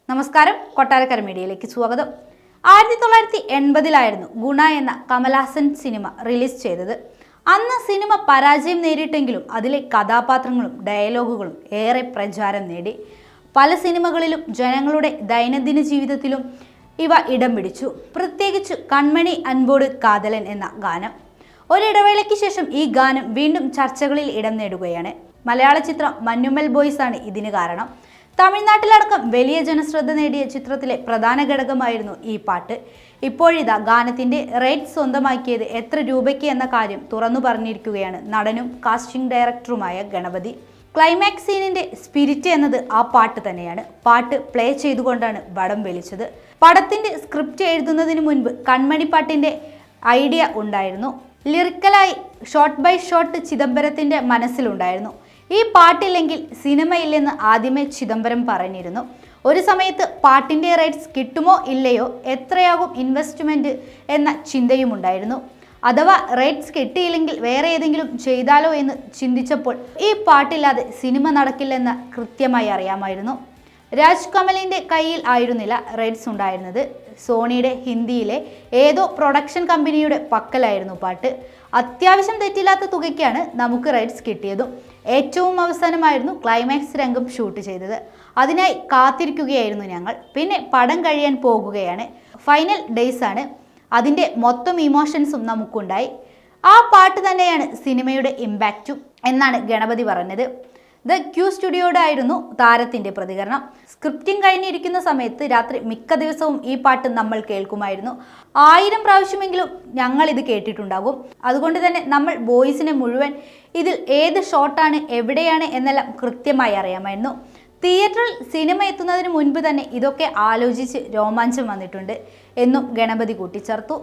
നമസ്കാരം, കൊട്ടാരക്കര മീഡിയയിലേക്ക് സ്വാഗതം. 1980-ലായിരുന്നു ഗുണ എന്ന കമൽഹാസൻ സിനിമ റിലീസ് ചെയ്തത്. അന്ന് സിനിമ പരാജയം നേരിട്ടെങ്കിലും അതിലെ കഥാപാത്രങ്ങളും ഡയലോഗുകളും ഏറെ പ്രചാരം നേടി. പല സിനിമകളിലും ജനങ്ങളുടെ ദൈനംദിന ജീവിതത്തിലും ഇവ ഇടം പിടിച്ചു. പ്രത്യേകിച്ച് കൺമണി അൻപോട് കാതലൻ എന്ന ഗാനം. ഒരിടവേളയ്ക്ക് ശേഷം ഈ ഗാനം വീണ്ടും ചർച്ചകളിൽ ഇടം നേടുകയാണ്. മലയാള ചിത്രം മഞ്ഞുമ്മൽ ബോയ്സ് ആണ് ഇതിന് കാരണം. തമിഴ്നാട്ടിലടക്കം വലിയ ജനശ്രദ്ധ നേടിയ ചിത്രത്തിലെ പ്രധാന ഘടകമായിരുന്നു ഈ പാട്ട്. ഇപ്പോഴിതാ ഗാനത്തിന്റെ റൈറ്റ്സ് സ്വന്തമാക്കിയത് എത്ര രൂപയ്ക്ക് എന്ന കാര്യം തുറന്നു പറഞ്ഞിരിക്കുകയാണ് നടനും കാസ്റ്റിംഗ് ഡയറക്ടറുമായ ഗണപതി. ക്ലൈമാക്സ് സീനിന്റെ സ്പിരിറ്റ് എന്നത് ആ പാട്ട് തന്നെയാണ്. പാട്ട് പ്ലേ ചെയ്തുകൊണ്ടാണ് വടം വലിച്ചത്. പടത്തിന്റെ സ്ക്രിപ്റ്റ് എഴുതുന്നതിന് മുൻപ് കൺമണി പാട്ടിന്റെ ഐഡിയ ഉണ്ടായിരുന്നു. ലിറിക്കലായി ഷോട്ട് ബൈ ഷോട്ട് ചിദംബരത്തിന്റെ മനസ്സിലുണ്ടായിരുന്നു. ഈ പാട്ടില്ലെങ്കിൽ സിനിമയില്ലെന്ന് ആദ്യമേ ചിദംബരം പറഞ്ഞിരുന്നു. ഒരു സമയത്ത് പാട്ടിൻ്റെ റൈറ്റ്സ് കിട്ടുമോ ഇല്ലയോ, എത്രയാകും ഇൻവെസ്റ്റ്മെൻറ്റ് എന്ന ചിന്തയുമുണ്ടായിരുന്നു. അഥവാ റൈറ്റ്സ് കിട്ടിയില്ലെങ്കിൽ വേറെ ഏതെങ്കിലും ചെയ്താലോ എന്ന് ചിന്തിച്ചപ്പോൾ ഈ പാട്ടില്ലാതെ സിനിമ നടക്കില്ലെന്ന് കൃത്യമായി അറിയാമായിരുന്നു. രാജ് കമലിൻ്റെ കയ്യിൽ ആയിരുന്നില്ല റൈറ്റ്സ് ഉണ്ടായിരുന്നത്. സോണിയുടെ ഹിന്ദിയിലെ ഏതോ പ്രൊഡക്ഷൻ കമ്പനിയുടെ പക്കലായിരുന്നു പാട്ട്. അത്യാവശ്യം തെറ്റില്ലാത്ത തുകയ്ക്കാണ് നമുക്ക് റൈറ്റ്സ് കിട്ടിയതും. ഏറ്റവും അവസാനമായിരുന്നു ക്ലൈമാക്സ് രംഗം ഷൂട്ട് ചെയ്തത്. അതിനായി കാത്തിരിക്കുകയായിരുന്നു ഞങ്ങൾ. പിന്നെ പടം കഴിയാൻ പോകുകയാണ്. ഫൈനൽ ഡേയ്സ് ആണ്. അതിൻ്റെ മൊത്തം ഇമോഷൻസും നമുക്കുണ്ടായി. ആ പാട്ട് തന്നെയാണ് സിനിമയുടെ ഇമ്പാക്റ്റും എന്നാണ് ഗണപതി പറഞ്ഞത്. ദ ക്യൂ സ്റ്റുഡിയോയോടായിരുന്നു താരത്തിൻ്റെ പ്രതികരണം. സ്ക്രിപ്റ്റിംഗ് കഴിഞ്ഞിരിക്കുന്ന സമയത്ത് രാത്രി മിക്ക ദിവസവും ഈ പാട്ട് നമ്മൾ കേൾക്കുമായിരുന്നു. 1000 പ്രാവശ്യമെങ്കിലും ഞങ്ങൾ ഇത് കേട്ടിട്ടുണ്ടാകും. അതുകൊണ്ട് തന്നെ നമ്മൾ ബോയ്സിനെ മുഴുവൻ ഇതിൽ ഏത് ഷോട്ടാണ് എവിടെയാണ് എന്നെല്ലാം കൃത്യമായി അറിയാമായിരുന്നു. തിയേറ്ററിൽ സിനിമ എത്തുന്നതിന് മുൻപ് തന്നെ ഇതൊക്കെ ആലോചിച്ച് രോമാഞ്ചം വന്നിട്ടുണ്ട് എന്നും ഗണപതി കൂട്ടിച്ചേർത്തു.